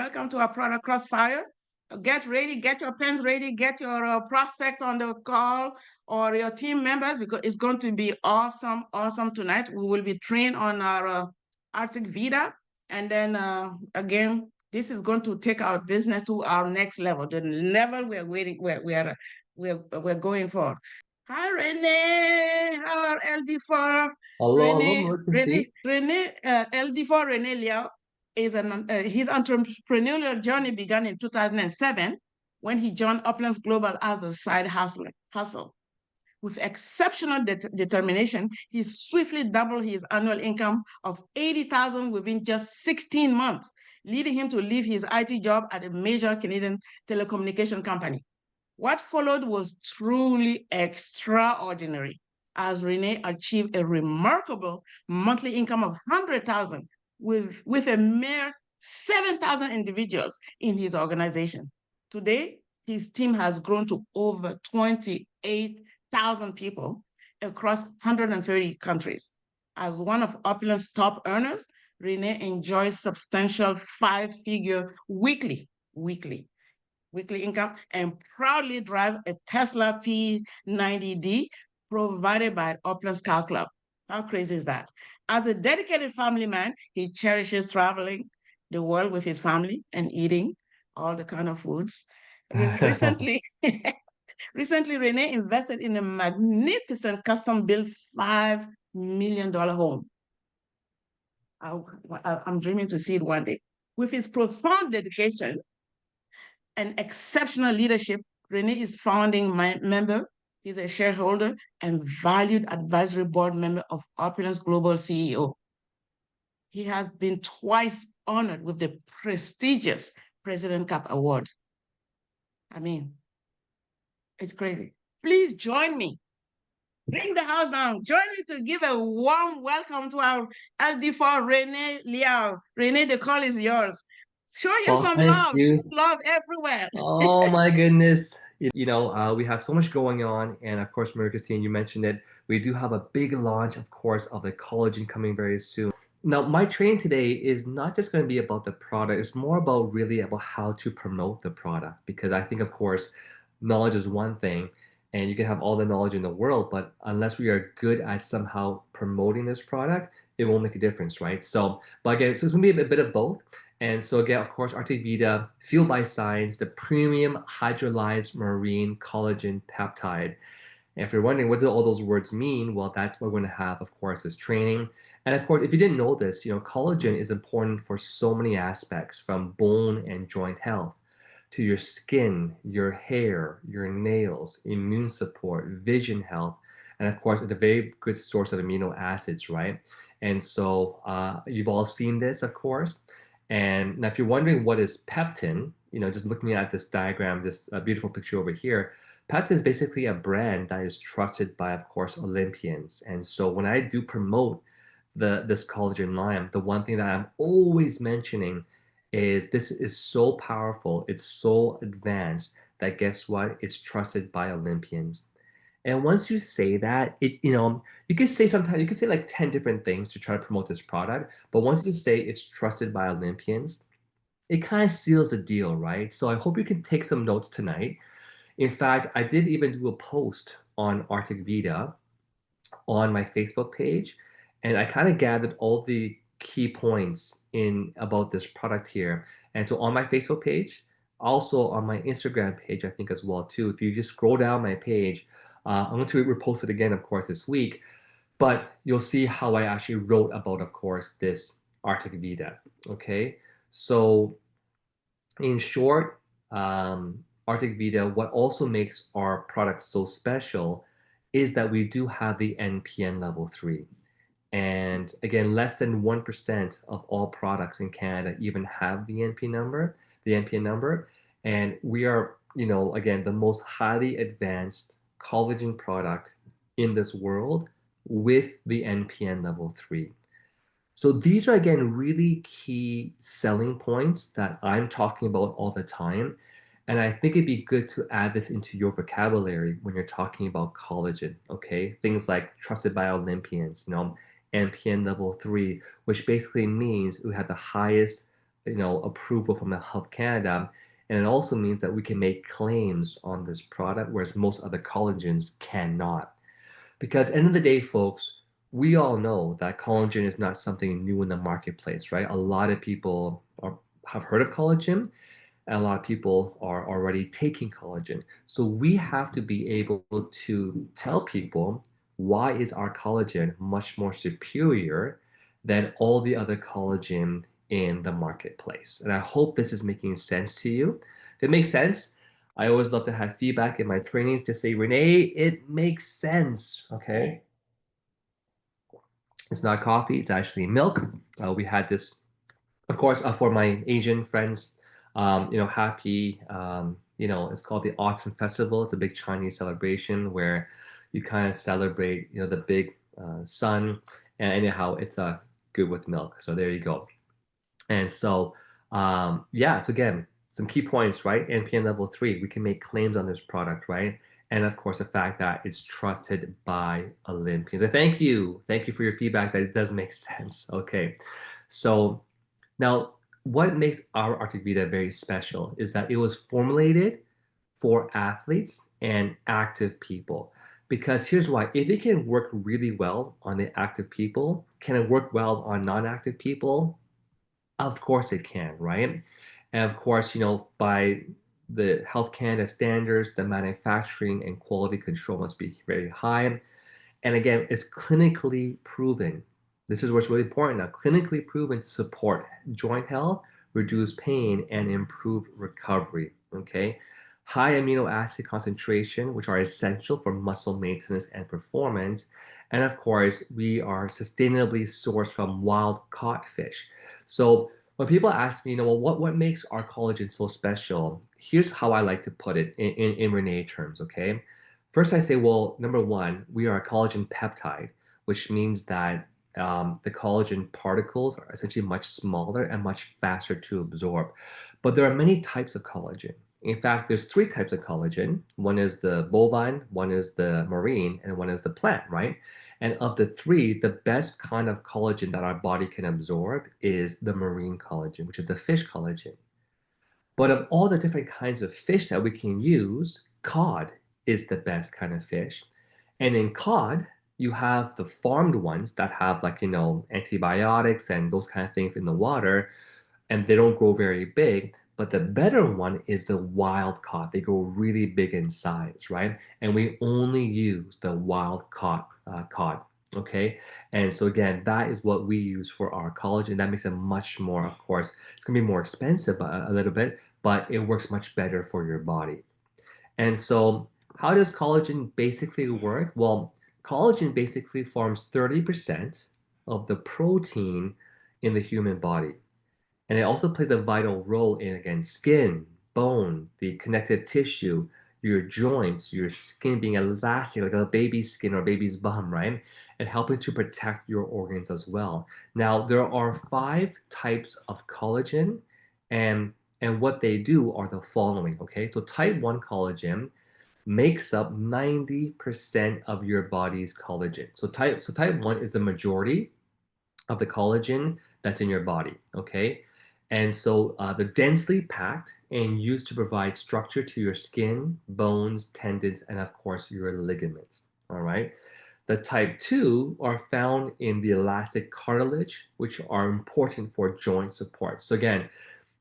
Welcome to our Product Crossfire. Get ready, get your pens ready, get your prospect on the call or your team members because it's going to be awesome, awesome tonight. We will be trained on our Arctic Vita. And then again, this is going to take our business to our next level, the level we're waiting, we're going for. Hi, Renee. How are LD4? Hello, hello, Renee, Mercury. LD4 Renee Liao is his entrepreneurial journey began in 2007 when he joined Opulence Global as a side hustle. With exceptional determination, he swiftly doubled his annual income of 80,000 within just 16 months, leading him to leave his IT job at a major Canadian telecommunication company. What followed was truly extraordinary, as Renee achieved a remarkable monthly income of 100,000 with a mere 7,000 individuals in his organization. Today, his team has grown to over 28,000 people across 130 countries. As one of Opulence's top earners, Renee enjoys substantial five-figure weekly income and proudly drive a Tesla P90D provided by Opulence Car Club. How crazy is that? As a dedicated family man, he cherishes traveling the world with his family and eating all the kind of foods. Recently, recently, Renee invested in a magnificent custom-built $5 million home. I'm dreaming to see it one day. With his profound dedication and exceptional leadership, Renee is founding member. He's a shareholder and valued advisory board member of Opulence Global CEO. He has been twice honored with the prestigious President Cup Award. I mean, it's crazy. Please join me. Bring the house down. Join me to give a warm welcome to our LD4 Renee Liao. Renee, the call is yours. Show him Well, some thank love. Show you. love everywhere. Oh my goodness. We have so much going on, and of course, Mercury, you mentioned it. We do have a big launch, of course, of the collagen coming very soon. Now, my training today is not just going to be about the product, it's more about really about how to promote the product. Because I think, of course, knowledge is one thing, and you can have all the knowledge in the world, but unless we are good at somehow promoting this product, it won't make a difference, right? So, but again, so it's going to be a bit of both. And so again, of course, Arctic Vita, fueled by science, the premium hydrolyzed marine collagen peptide. And if you're wondering what do all those words mean, well, that's what we're going to have, of course, is training. And of course, if you didn't know this, collagen is important for so many aspects, from bone and joint health to your skin, your hair, your nails, immune support, vision health, and of course, it's a very good source of amino acids, right? And so you've all seen this, of course. And now, if you're wondering what is peptin, just looking at this diagram, this beautiful picture over here, peptin is basically a brand that is trusted by, of course, Olympians. And so when I do promote this collagen line, the one thing that I'm always mentioning is this is so powerful, it's so advanced that guess what? It's trusted by Olympians. And once you say that, you could say sometimes you could say like 10 different things to try to promote this product, but once you say it's trusted by Olympians, it kind of seals the deal, right? So I hope you can take some notes tonight. In fact, I did even do a post on Arctic Vita on my Facebook page, and I kind of gathered all the key points in about this product here. And so on my Facebook page, also on my Instagram page, I think as well too. If you just scroll down my page, I'm going to repost it again, of course, this week. But you'll see how I actually wrote about, of course, this Arctic Vita. Okay, so in short, Arctic Vita, what also makes our product so special is that we do have the NPN level 3. And again, less than 1% of all products in Canada even have the NPN number. And we are, again, the most highly advanced collagen product in this world with the NPN level 3. So these are, again, really key selling points that I'm talking about all the time. And I think it'd be good to add this into your vocabulary when you're talking about collagen, okay? Things like trusted by Olympians, NPN level 3, which basically means we have the highest approval from the Health Canada, and it also means that we can make claims on this product, whereas most other collagens cannot. Because end of the day, folks, we all know that collagen is not something new in the marketplace, right? A lot of people have heard of collagen, and a lot of people are already taking collagen. So we have to be able to tell people why is our collagen much more superior than all the other collagen in the marketplace. And I hope this is making sense to you. If it makes sense, I always love to have feedback in my trainings to say, Renee, it makes sense. Okay. It's not coffee, it's actually milk. We had this, of course, for my Asian friends, happy, it's called the Autumn Festival. It's a big Chinese celebration where you kind of celebrate, the big sun. And anyhow, it's good with milk. So there you go. And so, yeah, so again, some key points, right? NPN level 3, we can make claims on this product, right? And of course, the fact that it's trusted by Olympians. And thank you. Thank you for your feedback that it does make sense. Okay. So now, what makes our Arctic Vita very special is that it was formulated for athletes and active people. Because here's why, if it can work really well on the active people, can it work well on non-active people? Of course it can, right? And of course, by the Health Canada standards, the manufacturing and quality control must be very high. And again, it's clinically proven. This is what's really important now. Clinically proven to support joint health, reduce pain, and improve recovery. Okay. High amino acid concentration, which are essential for muscle maintenance and performance. And of course, we are sustainably sourced from wild caught fish. So when people ask me, well, what makes our collagen so special? Here's how I like to put it in Renee terms, okay? First, I say, well, number one, we are a collagen peptide, which means that the collagen particles are essentially much smaller and much faster to absorb. But there are many types of collagen. In fact, there's three types of collagen. One is the bovine, one is the marine, and one is the plant, right? And of the three, the best kind of collagen that our body can absorb is the marine collagen, which is the fish collagen. But of all the different kinds of fish that we can use, cod is the best kind of fish. And in cod, you have the farmed ones that have antibiotics and those kind of things in the water, and they don't grow very big. But the better one is the wild caught. They grow really big in size, right? And we only use the wild caught cod. Okay. And so again, that is what we use for our collagen. That makes it much more, of course, it's gonna be more expensive a little bit, but it works much better for your body. And so how does collagen basically work? Well, collagen basically forms 30% of the protein in the human body. And it also plays a vital role in, again, skin, bone, the connective tissue, your joints, your skin being elastic, like a baby's skin or baby's bum, right? And helping to protect your organs as well. Now, there are 5 types of collagen, and what they do are the following, okay? So type 1 collagen makes up 90% of your body's collagen. So type 1 is the majority of the collagen that's in your body, okay? And so they're densely packed and used to provide structure to your skin, bones, tendons, and of course your ligaments, all right? The type 2 are found in the elastic cartilage, which are important for joint support. So again,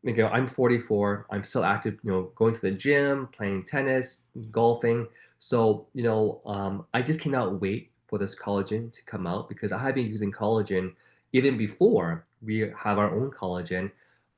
I'm 44. I'm still active, going to the gym, playing tennis, golfing. So, I just cannot wait for this collagen to come out because I have been using collagen even before we have our own collagen.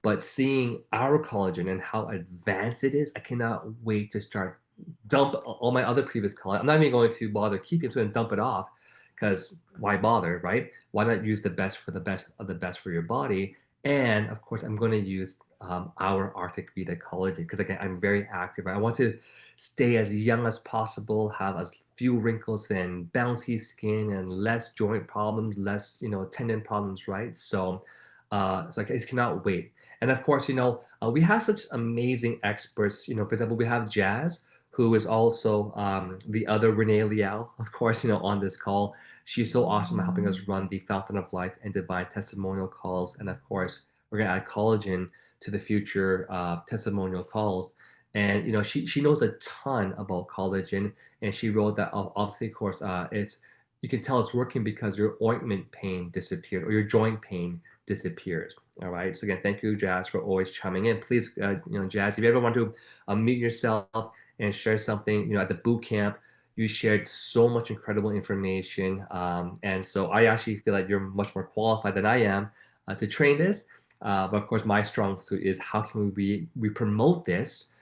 But seeing our collagen and how advanced it is, I cannot wait to start dump all my other previous collagen. I'm not even going to bother keeping it, I'm going to dump it off because why bother, right? Why not use the best for the best of the best for your body? And of course, I'm going to use our Arctic Vita Collagen because again, I'm very active. I want to stay as young as possible, have as few wrinkles and bouncy skin and less joint problems, less tendon problems, right? So I just cannot wait. And of course, we have such amazing experts. For example, we have Jazz, who is also the other Renee Liao, of course, on this call. She's so awesome at helping us run the Fountain of Life and Divine Testimonial calls. And of course, we're going to add collagen to the future testimonial calls. And she knows a ton about collagen, and she wrote that obviously, of course, it's you can tell it's working because your ointment pain disappeared or your joint pain disappears. All right. So again, thank you, Jazz, for always chiming in. Please, Jazz, if you ever want to mute yourself and share something, at the boot camp, you shared so much incredible information. And so I actually feel like you're much more qualified than I am to train this. But of course, my strong suit is how can we promote this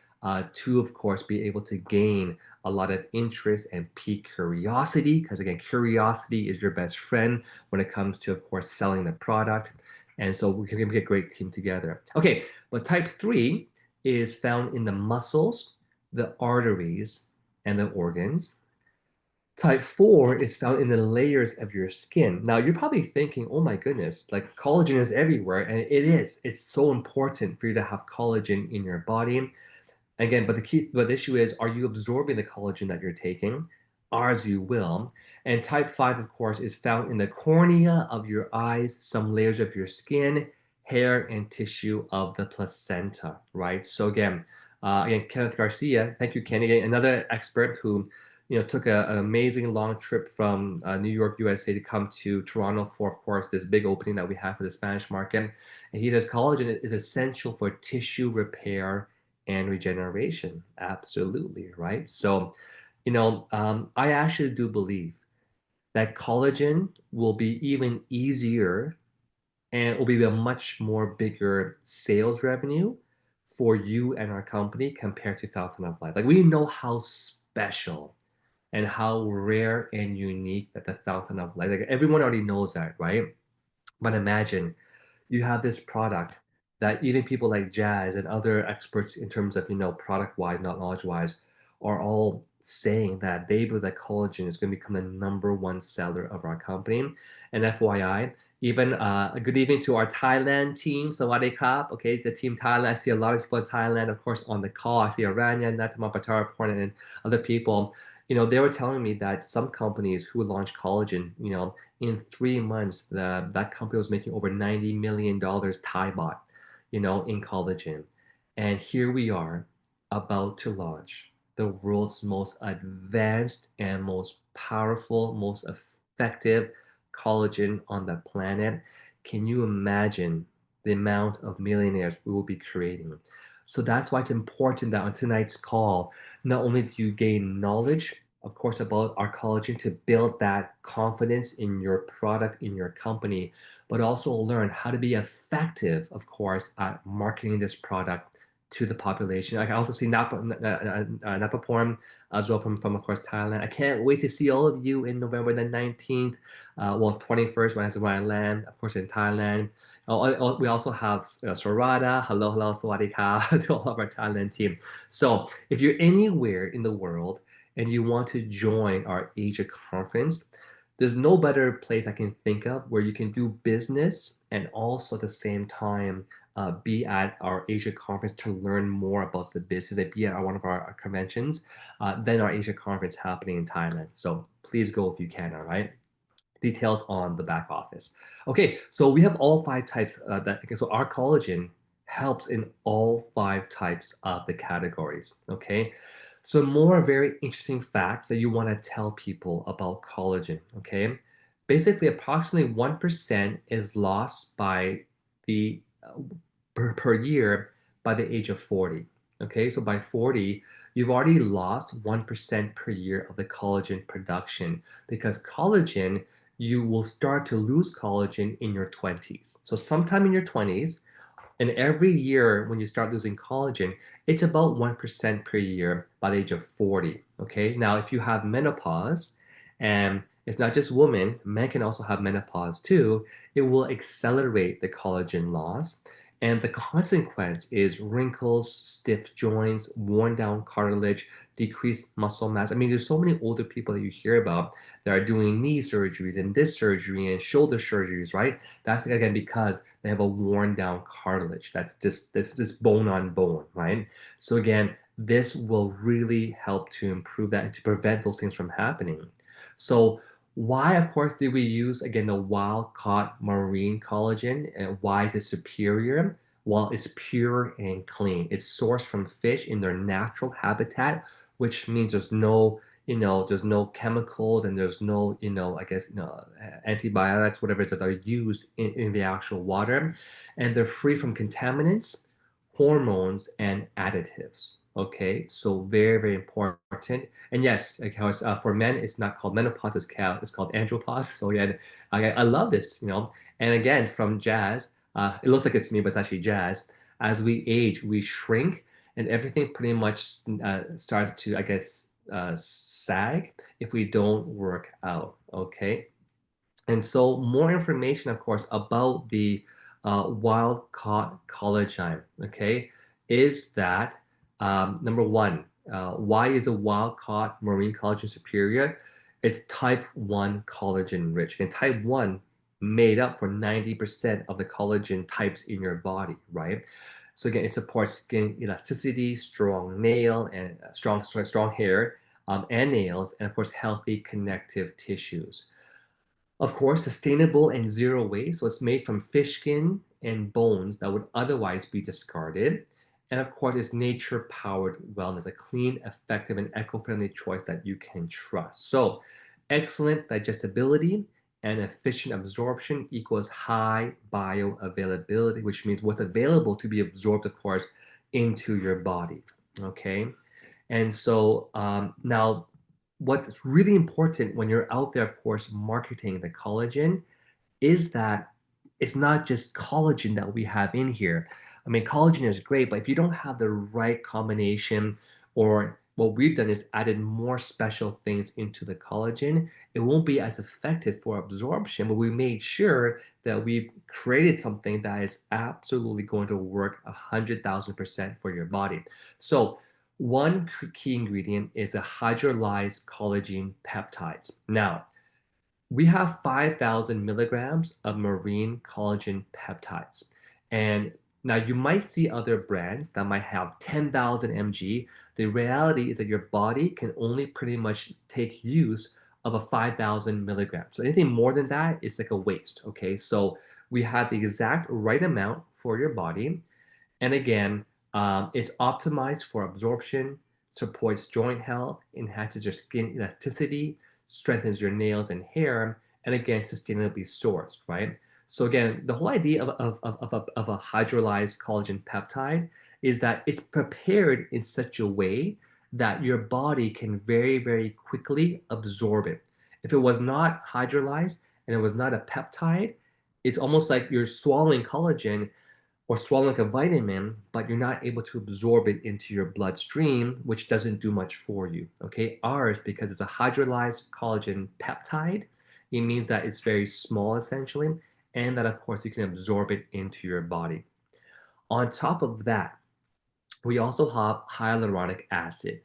to, of course, be able to gain a lot of interest and pique curiosity, because again, curiosity is your best friend when it comes to, of course, selling the product. And so we can be a great team together. Okay, but type 3 is found in the muscles, the arteries, and the organs. Type 4 is found in the layers of your skin. Now, you're probably thinking, oh my goodness, like collagen is everywhere. And it is. It's so important for you to have collagen in your body. Again, but the issue is, are you absorbing the collagen that you're taking? As you will. And type 5, of course, is found in the cornea of your eyes, some layers of your skin, hair, and tissue of the placenta, right? So again, Kenneth Garcia, thank you, Kenny, again, another expert who took an amazing long trip from New York, USA to come to Toronto for, of course, this big opening that we have for the Spanish market. And he says collagen is essential for tissue repair and regeneration. Absolutely, right? So, I actually do believe that collagen will be even easier and will be a much more bigger sales revenue for you and our company compared to Fountain of Life. Like we know how special and how rare and unique that the Fountain of Life, like everyone already knows that, right? But imagine you have this product that even people like Jazz and other experts in terms of, product wise, not knowledge wise, are all saying that they believe that collagen is going to become the number one seller of our company. And FYI, even a good evening to our Thailand team. Sawadee Krap. Okay, the team Thailand. I see a lot of people in Thailand, of course, on the call. I see Aranya, Natama Patara, and other people. They were telling me that some companies who launch collagen, in 3 months, that company was making over $90 million Thai baht, in collagen. And here we are about to launch the world's most advanced and most powerful, most effective collagen on the planet. Can you imagine the amount of millionaires we will be creating? So that's why it's important that on tonight's call, not only do you gain knowledge, of course, about our collagen to build that confidence in your product, in your company, but also learn how to be effective, of course, at marketing this product to the population. I can also see Napaporn as well from of course, Thailand. I can't wait to see all of you in November the 19th, 21st when I land, of course, in Thailand. We also have Sarada, hello, sawadee to all of our Thailand team. So if you're anywhere in the world and you want to join our Asia conference, there's no better place I can think of where you can do business and also at the same time be at our Asia conference to learn more about the business and be at one of our conventions than our Asia conference happening in Thailand. So please go if you can, all right? Details on the back office. Okay, so we have all 5 types so our collagen helps in all 5 types of the categories, okay? So more very interesting facts that you want to tell people about collagen, okay? Basically, approximately 1% is lost by the per year by the age of 40. Okay, so by 40, you've already lost 1% per year of the collagen production because collagen, you will start to lose collagen in your 20s. So sometime in your 20s, and every year when you start losing collagen, it's about 1% per year by the age of 40. Okay, now if you have menopause, and it's not just women, men can also have menopause too, it will accelerate the collagen loss. And the consequence is wrinkles, stiff joints, worn down cartilage, decreased muscle mass. I mean, there's so many older people that you hear about that are doing knee surgeries and this surgery and shoulder surgeries, right? That's again because they have a worn down cartilage. That's just bone on bone, right? So again, this will really help to improve that and to prevent those things from happening. So Why, of course, did we use again the wild-caught marine collagen, and why is it superior? Well, it's pure and clean. It's sourced from fish in their natural habitat, which means there's no, there's no chemicals and there's no, I guess, antibiotics, whatever it is that are used in the actual water, and they're free from contaminants, hormones, and additives. Okay, so very, very important. And yes, of course, for men, it's not called menopause, it's called andropause. So yeah, I love this, And again, from Jazz, it looks like it's me, but it's actually Jazz. As we age, we shrink, and everything pretty much starts to, I guess, sag if we don't work out. Okay. And so more information, of course, about the wild-caught collagen, okay, is that number one, why is a wild-caught marine collagen superior? It's type 1 collagen rich. And type 1 made up for 90% of the collagen types in your body, right? So again, it supports skin elasticity, strong nail and strong hair and nails, and of course, healthy connective tissues. Of course, sustainable and zero waste. So it's made from fish skin and bones that would otherwise be discarded. And of course, it's nature powered wellness, a clean, effective, and eco friendly choice that you can trust. So, excellent digestibility and efficient absorption equals high bioavailability, which means what's available to be absorbed, of course, into your body. Okay. And so now, what's really important when you're out there, of course, marketing the collagen is that it's not just collagen that we have in here. I mean, collagen is great, but if you don't have the right combination, or what we've done is added more special things into the collagen, it won't be as effective for absorption, but we made sure that we created something that is absolutely going to work 100,000% for your body. So one key ingredient is the hydrolyzed collagen peptides. Now, we have 5,000 milligrams of marine collagen peptides. And now you might see other brands that might have 10,000 mg. The reality is that your body can only pretty much take use of a 5,000 milligrams. So anything more than that is like a waste. Okay, so we have the exact right amount for your body. And again, it's optimized for absorption, supports joint health, enhances your skin elasticity, strengthens your nails and hair, and again, sustainably sourced, right? So again, the whole idea of a hydrolyzed collagen peptide is that it's prepared in such a way that your body can very, very quickly absorb it. If it was not hydrolyzed and it was not a peptide, it's almost like you're swallowing collagen or swallow like a vitamin, but you're not able to absorb it into your bloodstream, which doesn't do much for you. Okay, ours, because it's a hydrolyzed collagen peptide, it means that it's very small essentially, and that of course you can absorb it into your body. On top of that, we also have hyaluronic acid.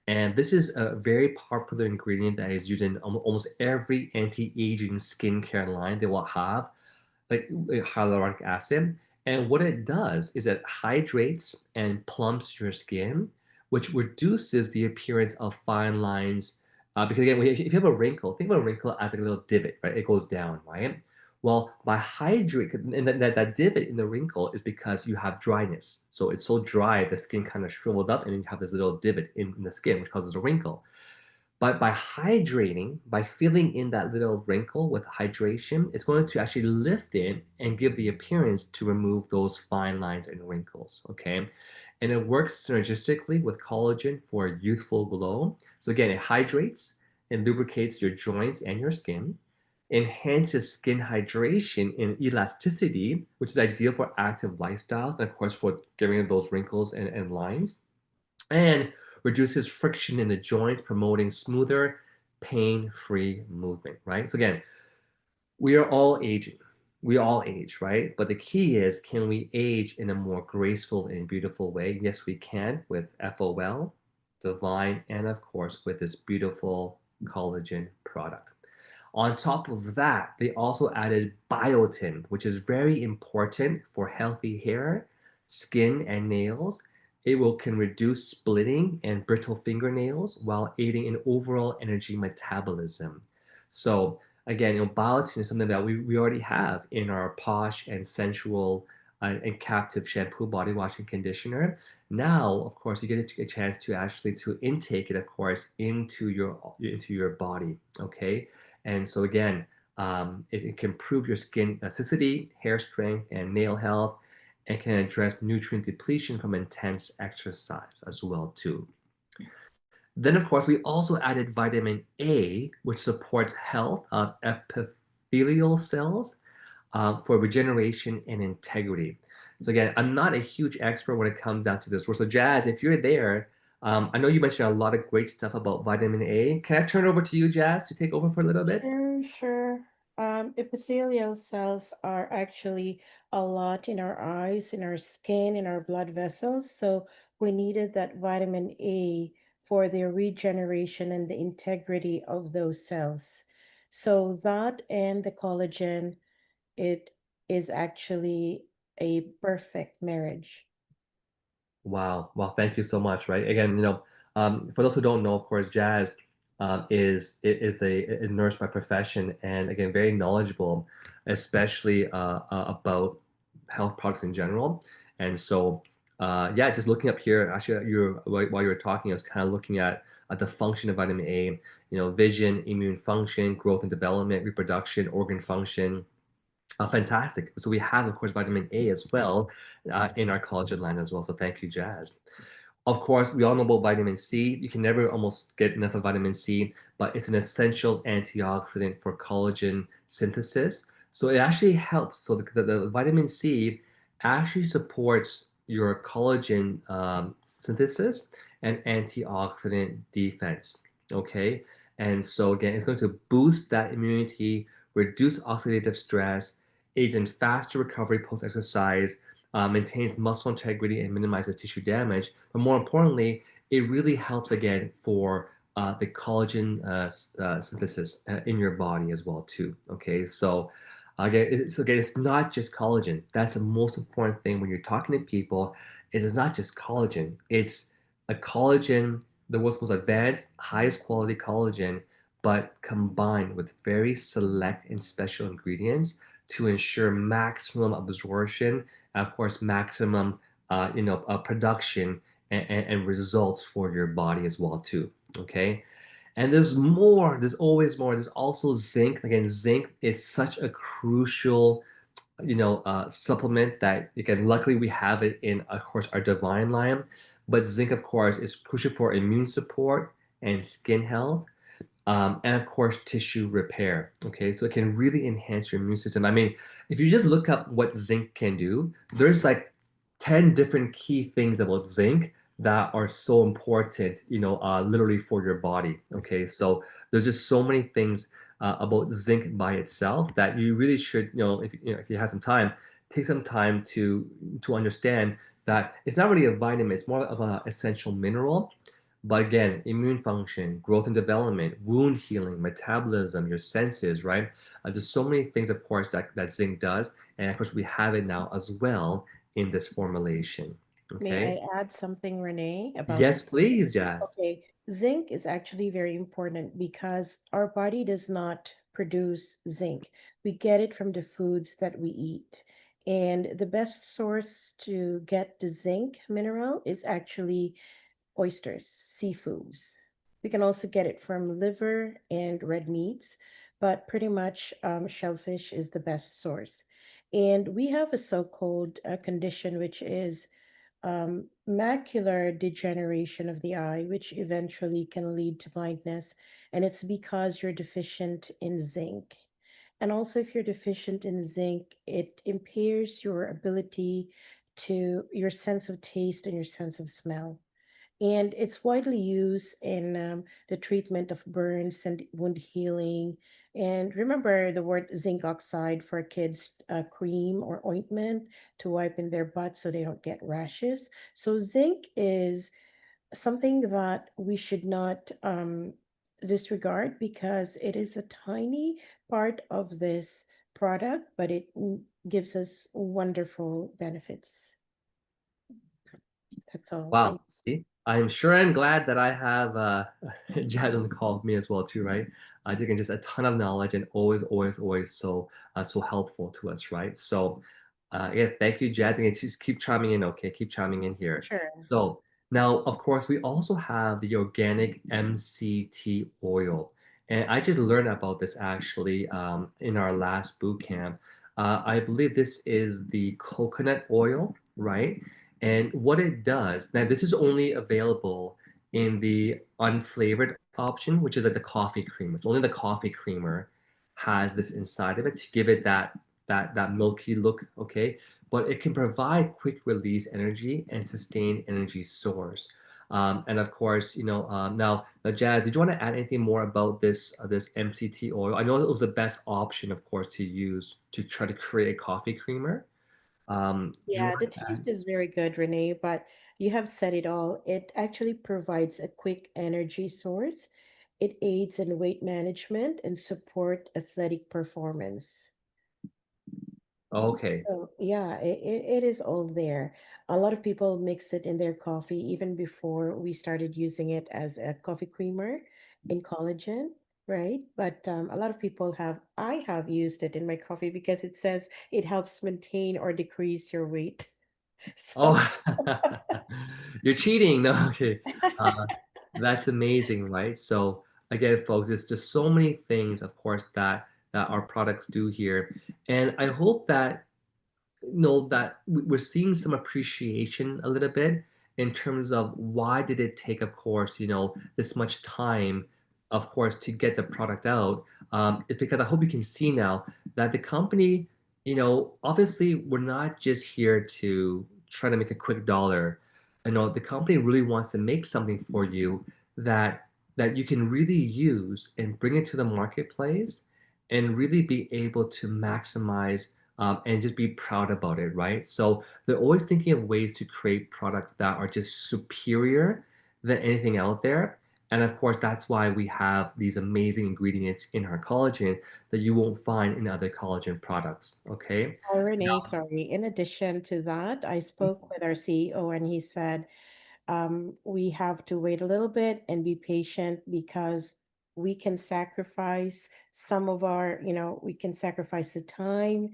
And this is a very popular ingredient that is used in almost every anti-aging skincare line. They will have like hyaluronic acid. And what it does is it hydrates and plumps your skin, which reduces the appearance of fine lines. Because again, if you have a wrinkle, think of a wrinkle as like a little divot, right? It goes down, right? Well, by hydrate, and that divot in the wrinkle is because you have dryness. So it's so dry, the skin kind of shriveled up, and then you have this little divot in the skin, which causes a wrinkle. But by hydrating, by filling in that little wrinkle with hydration, it's going to actually lift it and give the appearance to remove those fine lines and wrinkles. Okay. And it works synergistically with collagen for a youthful glow. So again, it hydrates and lubricates your joints and your skin, enhances skin hydration and elasticity, which is ideal for active lifestyles, and of course for getting rid of those wrinkles and lines, and reduces friction in the joints, promoting smoother, pain-free movement, right? So again, we are all aging. We all age, right? But the key is, can we age in a more graceful and beautiful way? Yes, we can with FOL, Divine, and of course with this beautiful collagen product. On top of that, they also added biotin, which is very important for healthy hair, skin, and nails. It can reduce splitting and brittle fingernails while aiding in overall energy metabolism. So again, biotin is something that we already have in our posh and sensual and captive shampoo, body wash, and conditioner. Now, of course, you get a chance to actually to intake it, of course, into your body. Okay, and so again, it can improve your skin elasticity, hair strength, and nail health, and can address nutrient depletion from intense exercise as well too. Then, of course, we also added vitamin A, which supports health of epithelial cells for regeneration and integrity. So again, I'm not a huge expert when it comes down to this. So Jazz, if you're there, I know you mentioned a lot of great stuff about vitamin A. Can I turn it over to you, Jazz, to take over for a little bit? Sure, sure. Epithelial cells are actually a lot in our eyes, in our skin, in our blood vessels. So we needed that vitamin A for the regeneration and the integrity of those cells. So that and the collagen, it is actually a perfect marriage. Wow. Well, thank you so much. Right. Again, for those who don't know, of course, Jazz is a nurse by profession, and again, very knowledgeable, especially about health products in general. And so, yeah, just looking up here, actually, while you were talking, I was kind of looking at the function of vitamin A. Vision, immune function, growth and development, reproduction, organ function. Fantastic. So we have, of course, vitamin A as well in our collagen line as well. So thank you, Jazz. Of course, we all know about vitamin C. You can never almost get enough of vitamin C, but it's an essential antioxidant for collagen synthesis. So it actually helps. So the vitamin C actually supports your collagen synthesis and antioxidant defense. Okay. And so again, it's going to boost that immunity, reduce oxidative stress, aids in faster recovery post-exercise, maintains muscle integrity and minimizes tissue damage. But more importantly, it really helps again for the collagen synthesis in your body as well too. Okay, so again, it's not just collagen. That's the most important thing when you're talking to people. Is it's not just collagen. It's a collagen, the world's most advanced, highest quality collagen, but combined with very select and special ingredients to ensure maximum absorption and of course maximum production and results for your body as well too. Okay, and there's more, there's always more. There's also zinc. Again, zinc is such a crucial supplement that again luckily we have it in of course our divine line, but zinc of course is crucial for immune support and skin health, and of course tissue repair. Okay, so it can really enhance your immune system. I mean, if you just look up what zinc can do, there's like 10 different key things about zinc that are so important, literally for your body. Okay, so there's just so many things about zinc by itself that you really should, if you have some time, take some time to understand that it's not really a vitamin, it's more of an essential mineral. But again, immune function, growth and development, wound healing, metabolism, your senses, right? There's so many things, of course, that zinc does. And of course, we have it now as well in this formulation. May Okay. I add something, Renee, about Yes, please, Jazz. Okay, zinc is actually very important because our body does not produce zinc. We get it from the foods that we eat. And the best source to get the zinc mineral is actually oysters, seafoods. We can also get it from liver and red meats, but pretty much shellfish is the best source. And we have a so-called condition which is macular degeneration of the eye, which eventually can lead to blindness. And it's because you're deficient in zinc. And also, if you're deficient in zinc, it impairs your ability to your sense of taste and your sense of smell. And it's widely used in the treatment of burns and wound healing. And remember the word zinc oxide for kids' cream or ointment to wipe in their butt so they don't get rashes. So, zinc is something that we should not disregard because it is a tiny part of this product, but it gives us wonderful benefits. That's all. Wow. Thanks. See, I'm sure I'm glad that I have Jazz on the call with me as well too, right? again, just a ton of knowledge and always so so helpful to us, right? So yeah, thank you, Jazz. And just keep chiming in, okay? Keep chiming in here. Sure. So now, of course, we also have the organic MCT oil. And I just learned about this actually in our last boot camp. I believe this is the coconut oil, right? And what it does, now this is only available in the unflavored option, which is like the coffee creamer. It's only the coffee creamer has this inside of it to give it that milky look, okay? But it can provide quick release energy and sustain energy source. And of course, now, Jazz, did you want to add anything more about this MCT oil? I know it was the best option, of course, to use to try to create a coffee creamer. Do you Yeah, the want to add? taste is very good, Renee, but you have said it all. It actually provides a quick energy source. It aids in weight management and support athletic performance. Okay. So yeah, it is all there. A lot of people mix it in their coffee even before we started using it as a coffee creamer in collagen, right? But a lot of people I have used it in my coffee because it says it helps maintain or decrease your weight. So Oh, you're cheating. No, okay. Uh, that's amazing, right? So again, folks, there's just so many things, of course, that our products do here. And I hope that know that we're seeing some appreciation a little bit in terms of why did it take, of course, this much time, of course, to get the product out. It's because I hope you can see now that the company, obviously, we're not just here to try to make a quick dollar. The company really wants to make something for you that you can really use and bring it to the marketplace and really be able to maximize and just be proud about it, right? So they're always thinking of ways to create products that are just superior than anything out there. And of course, that's why we have these amazing ingredients in our collagen that you won't find in other collagen products. Okay. Renee, sorry. In addition to that, I spoke with our CEO and he said we have to wait a little bit and be patient because we can sacrifice some of we can sacrifice the time.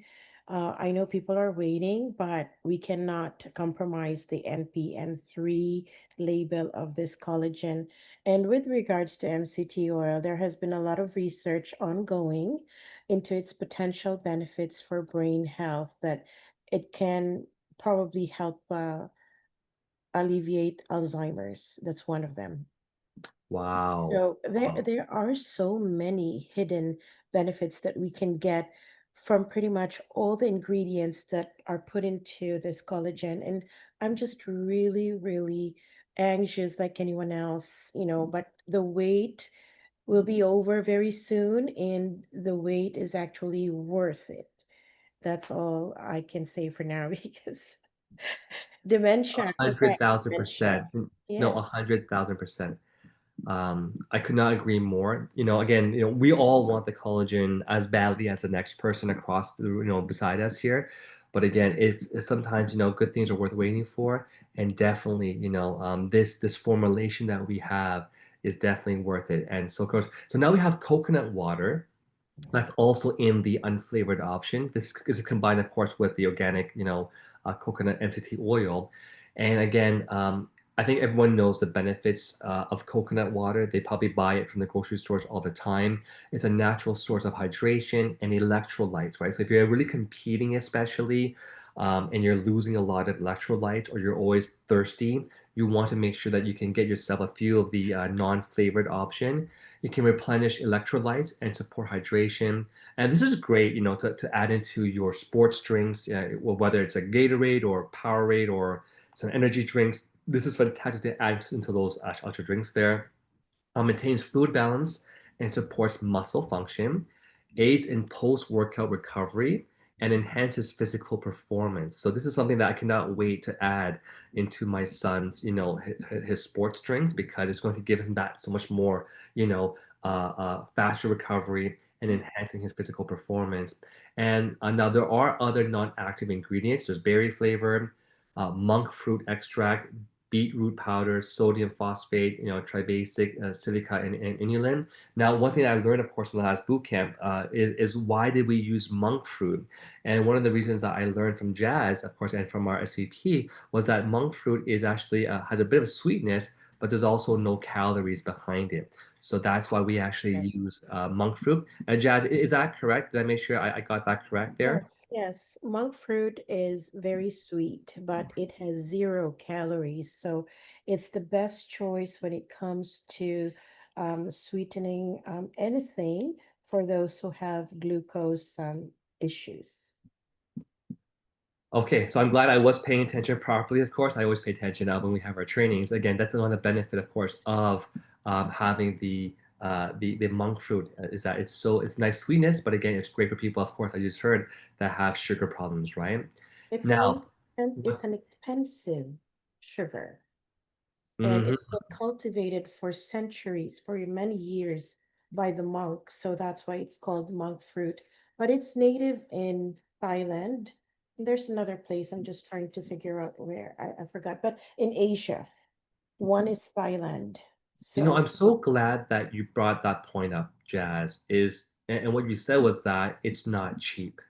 I know people are waiting, but we cannot compromise the NPN3 label of this collagen. And with regards to MCT oil, there has been a lot of research ongoing into its potential benefits for brain health that it can probably help alleviate Alzheimer's. That's one of them. Wow. So there are so many hidden benefits that we can get from pretty much all the ingredients that are put into this collagen. And I'm just really anxious like anyone else, but the wait will be over very soon and the wait is actually worth it. That's all I can say for now because A dementia, hundred correct, thousand dementia. percent. No, Yes. 100,000%. I could not agree more. Again, we all want the collagen as badly as the next person across the, beside us here. But again, it's sometimes, good things are worth waiting for. And definitely, this formulation that we have is definitely worth it. And so, of course, so now we have coconut water. That's also in the unflavored option. This is combined, of course, with the organic, coconut MCT oil. And again, I think everyone knows the benefits of coconut water. They probably buy it from the grocery stores all the time. It's a natural source of hydration and electrolytes, right? So if you're really competing, especially, and you're losing a lot of electrolytes or you're always thirsty, you want to make sure that you can get yourself a few of the non-flavored option. It can replenish electrolytes and support hydration. And this is great, to add into your sports drinks, whether it's a Gatorade or Powerade or some energy drinks. This is fantastic to add into those ultra drinks there. Maintains fluid balance and supports muscle function, aids in post-workout recovery, and enhances physical performance. So this is something that I cannot wait to add into my son's, his sports drinks because it's going to give him that so much more, faster recovery and enhancing his physical performance. And now there are other non-active ingredients. There's berry flavor, monk fruit extract, beetroot powder, sodium phosphate, tribasic, silica, and inulin. Now, one thing I learned, of course, from the last boot camp is why did we use monk fruit? And one of the reasons that I learned from Jazz, of course, and from our SVP was that monk fruit is actually has a bit of sweetness, but there's also no calories behind it. So that's why we actually Right. use monk fruit. Jazz, is that correct? Did I make sure I got that correct there? Yes, yes. Monk fruit is very sweet, but it has 0 calories. So it's the best choice when it comes to sweetening anything for those who have glucose issues. Okay, so I'm glad I was paying attention properly. Of course, I always pay attention when we have our trainings. Again, that's another benefit, of course, of having the monk fruit is that it's nice sweetness, but again, it's great for people, of course, I just heard that have sugar problems, right? It's Now, an it's an expensive sugar, and mhm. it's been cultivated for centuries, for many years by the monks. So that's why it's called monk fruit. But it's native in Thailand. There's another place I'm just trying to figure out where I forgot, but in Asia, one is Thailand. I'm So so glad that you brought that point up, Jazz, and what you said was that it's not cheap.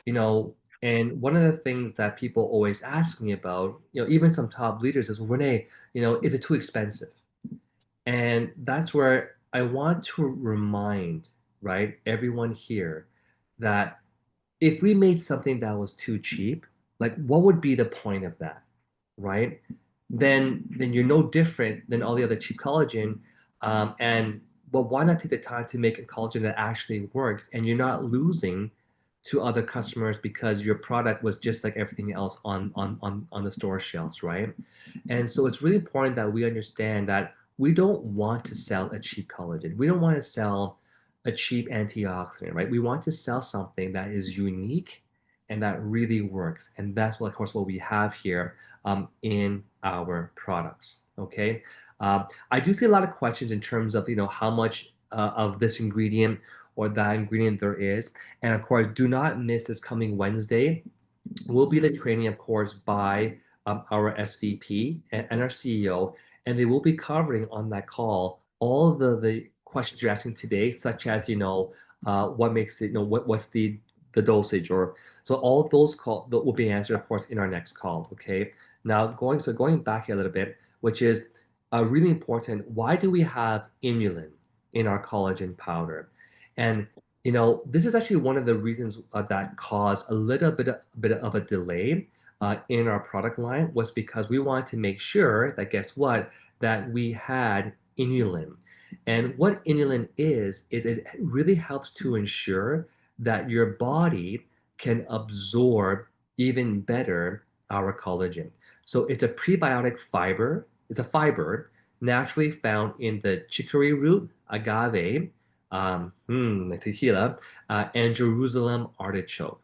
you know, and one of the things that people always ask me about, even some top leaders is, Renee, is it too expensive? And that's where I want to remind, right, everyone here that if we made something that was too cheap, like what would be the point of that, right? Then you're no different than all the other cheap collagen. And but why not take the time to make a collagen that actually works and you're not losing to other customers because your product was just like everything else on the store shelves, right? And so it's really important that we understand that we don't want to sell a cheap collagen. We don't want to sell a cheap antioxidant, right? We want to sell something that is unique and that really works. And that's what, of course, what we have here in our products. Okay. I do see a lot of questions in terms of, how much of this ingredient or that ingredient there is. And of course, do not miss this coming Wednesday will be the training, of course, by our SVP and our CEO, and they will be covering on that call all the questions you're asking today, such as what makes it, what's the dosage, or so all those call that will be answered, of course, in our next call. Okay. Now going back here a little bit, which is really important. Why do we have inulin in our collagen powder? And this is actually one of the reasons that caused a little bit of a delay in our product line was because we wanted to make sure that guess what, that we had inulin. And what inulin is it really helps to ensure that your body can absorb even better our collagen. So it's a prebiotic fiber. It's a fiber naturally found in the chicory root, agave, tequila, and Jerusalem artichoke.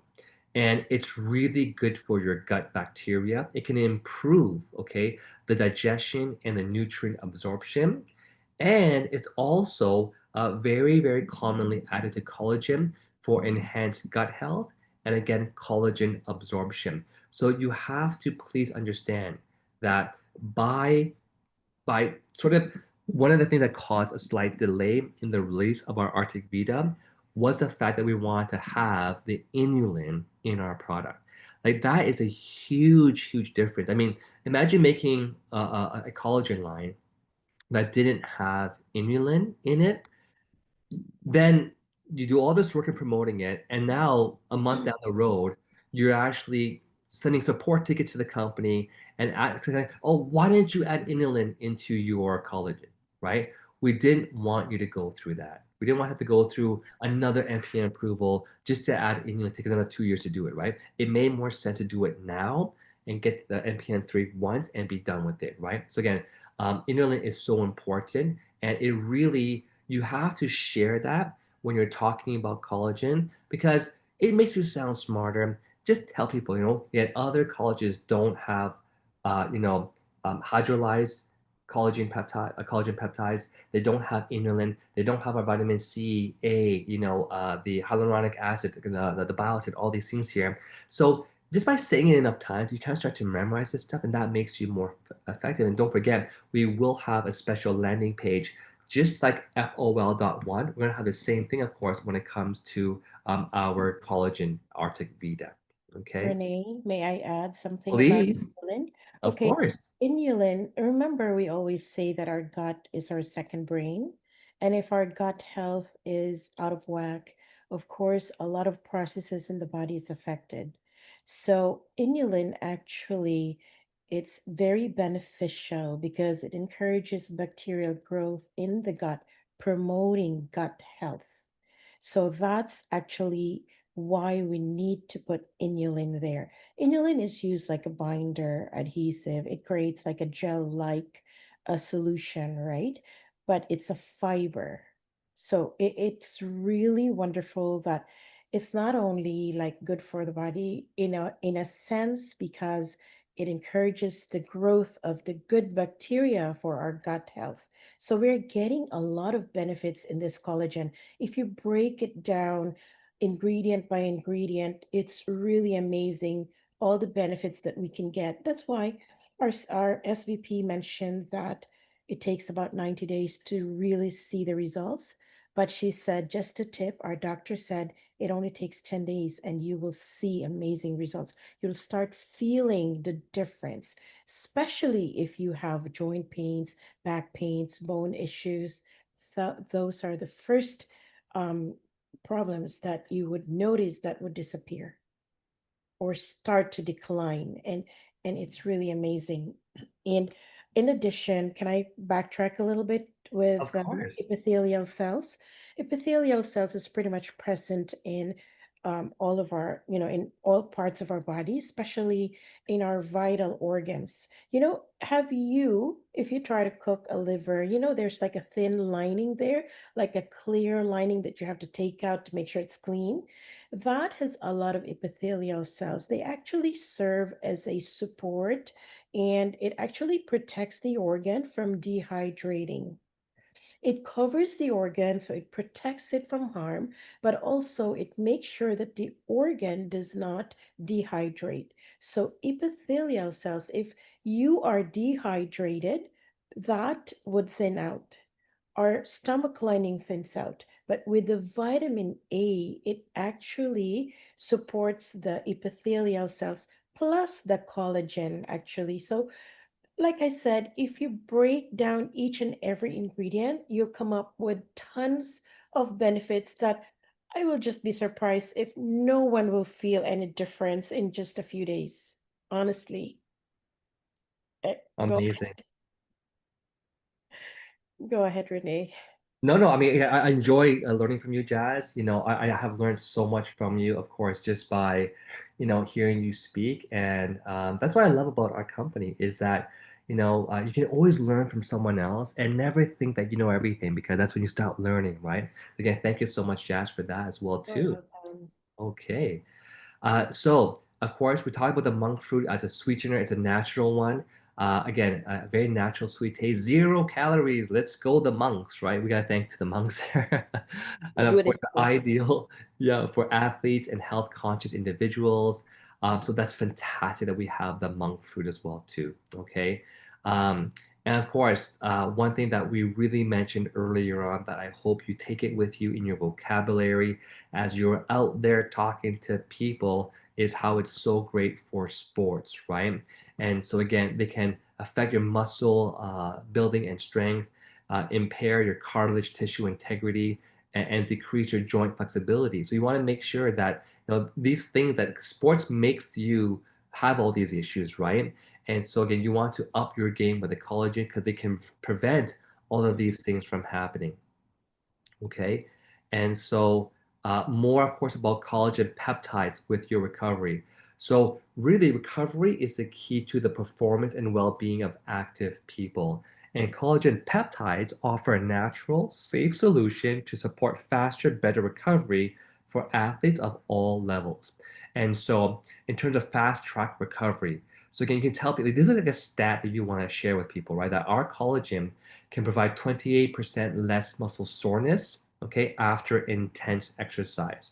And it's really good for your gut bacteria. It can improve, okay, the digestion and the nutrient absorption. And it's also very, very commonly added to collagen for enhanced gut health and again, collagen absorption. So you have to please understand that by sort of one of the things that caused a slight delay in the release of our Arctic Vita was the fact that we wanted to have the inulin in our product. Like that is a huge, huge difference. I mean, imagine making a collagen line that didn't have inulin in it, then you do all this work in promoting it, and now a month down the road, you're actually sending support tickets to the company and asking, oh, why didn't you add inulin into your collagen, right? We didn't want you to go through that. We didn't want to have to go through another NPN approval just to add inulin, take another 2 years to do it, right? It made more sense to do it now and get the NPN 3 once and be done with it, right? So again, inulin is so important, and it really you have to share that when you're talking about collagen because it makes you sound smarter. Just tell people, yet other colleges don't have, hydrolyzed collagen peptides. They don't have inulin. They don't have a vitamin C, A, the hyaluronic acid, the biotin, all these things here. So just by saying it enough times, you kind of start to memorize this stuff, and that makes you more effective. And don't forget, we will have a special landing page, just like FOL.1. We're going to have the same thing, of course, when it comes to our collagen Arctic Vita. Okay, Renee, may I add something about please, inulin? of Okay, course, inulin, remember we always say that our gut is our second brain. And if our gut health is out of whack, of course, a lot of processes in the body is affected. So inulin actually, it's very beneficial because it encourages bacterial growth in the gut, promoting gut health. So that's actually why we need to put inulin there. Inulin is used like a binder adhesive. It creates like a gel-like a solution, right? But it's a fiber. So it's really wonderful that it's not only like good for the body in a sense because it encourages the growth of the good bacteria for our gut health. So we're getting a lot of benefits in this collagen. If you break it down ingredient by ingredient, it's really amazing all the benefits that we can get. That's why our SVP mentioned that it takes about 90 days to really see the results. But she said, just a tip, our doctor said it only takes 10 days and you will see amazing results. You'll start feeling the difference, especially if you have joint pains, back pains, bone issues. Those are the first um, problems that you would notice that would disappear or start to decline, and it's really amazing. And in addition, can I backtrack a little bit of with course. epithelial cells? Epithelial cells is pretty much present in all of our, in all parts of our body, especially in our vital organs. Have you, if you try to cook a liver, there's like a thin lining there, like a clear lining that you have to take out to make sure it's clean. That has a lot of epithelial cells. They actually serve as a support, and it actually protects the organ from dehydrating. It covers the organ, so it protects it from harm, but also it makes sure that the organ does not dehydrate. So, epithelial cells, if you are dehydrated, that would thin out. Our stomach lining thins out. But with the vitamin A, it actually supports the epithelial cells plus the collagen, actually. So, like I said, if you break down each and every ingredient, you'll come up with tons of benefits that I will just be surprised if no one will feel any difference in just a few days. Honestly. Go Amazing. go ahead, Renee. No, no, I mean, yeah, I enjoy learning from you, Jazz. I have learned so much from you, of course, just by, hearing you speak. And that's what I love about our company is that, you can always learn from someone else and never think that you know everything because that's when you start learning, right? Again, thank you so much, Jazz, for that as well, You're too. welcome. Okay. So, of course, we talk about the monk fruit as a sweetener. It's a natural one. Again, a very natural sweet taste, 0 calories. Let's go, the monks, right? We gotta thank to the monks here. And of course, Buddhist the monks. ideal, yeah, for athletes and health conscious individuals. So that's fantastic that we have the monk fruit as well too. Okay. Um, and of course, one thing that we really mentioned earlier on that I hope you take it with you in your vocabulary as you're out there talking to people is how it's so great for sports, right? And so again, they can affect your muscle building and strength, impair your cartilage tissue integrity, and decrease your joint flexibility. So you want to make sure that these things that sports makes you have all these issues, right? And so again, you want to up your game with the collagen because they can prevent all of these things from happening. Okay. And so, more, of course, about collagen peptides with your recovery. So, really, recovery is the key to the performance and well being of active people. And collagen peptides offer a natural, safe solution to support faster, better recovery for athletes of all levels. And so, in terms of fast track recovery, so again, you can tell people this is like a stat that you want to share with people, right? That our collagen can provide 28% less muscle soreness, okay, after intense exercise.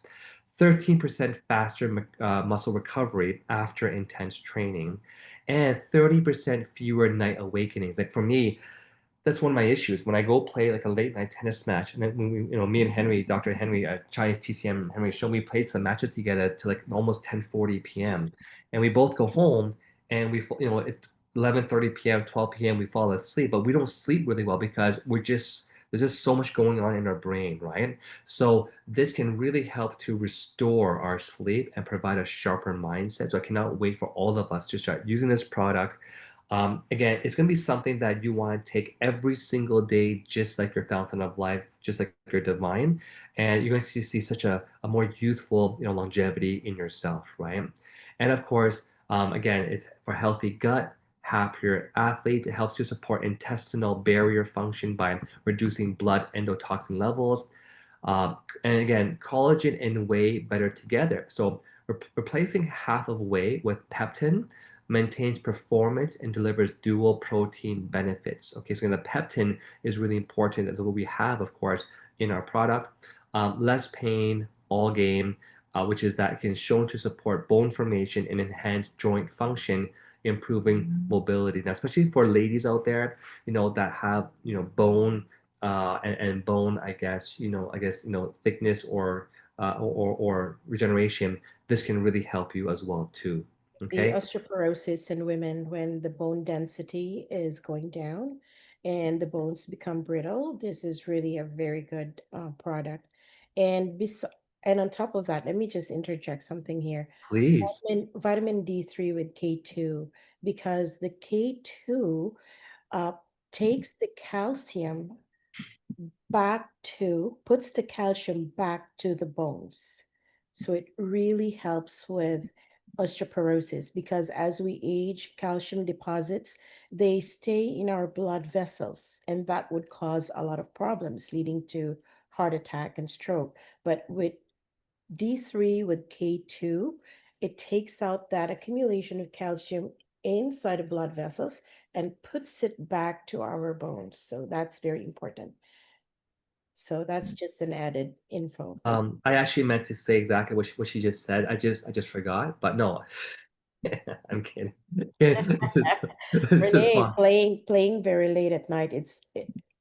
13% faster muscle recovery after intense training, and 30% fewer night awakenings. Like for me, that's one of my issues when I go play like a late night tennis match. And then when me and Henry, Dr. Henry, Chinese TCM Henry, show we played some matches together to like almost 10:40 p.m. And we both go home and it's 11:30 p.m., 12 p.m. We fall asleep, but we don't sleep really well because there's just so much going on in our brain, right? So this can really help to restore our sleep and provide a sharper mindset. So I cannot wait for all of us to start using this product. Again, it's going to be something that you want to take every single day, just like your fountain of life, just like your divine, and you're going to see such a more youthful, longevity in yourself, right? And of course, again, it's for healthy gut, happier athlete. It helps you support intestinal barrier function by reducing blood endotoxin levels. And again, collagen and whey better together. So replacing half of whey with peptin maintains performance and delivers dual protein benefits. Okay, so the peptin is really important. That's what we have, of course, in our product. Less pain, all game, which is that it can shown to support bone formation and enhance joint function, improving mobility. Now, especially for ladies out there, that have, bone and bone, thickness or regeneration, this can really help you as well too. The Okay, osteoporosis in women, when the bone density is going down and the bones become brittle, this is really a very good product. And and on top of that, let me just interject something here. please. Vitamin D3 with K2, because the K2 uh, takes the calcium puts the calcium back to the bones. So it really helps with osteoporosis because as we age, calcium deposits, they stay in our blood vessels, and that would cause a lot of problems leading to heart attack and stroke. But with D3 with K2, it takes out that accumulation of calcium inside the blood vessels and puts it back to our bones. So that's very important. So that's just an added info. Thank I actually meant to say exactly what she just said. I just forgot, but no, I'm kidding. It's just Renee, fun. playing very late at night.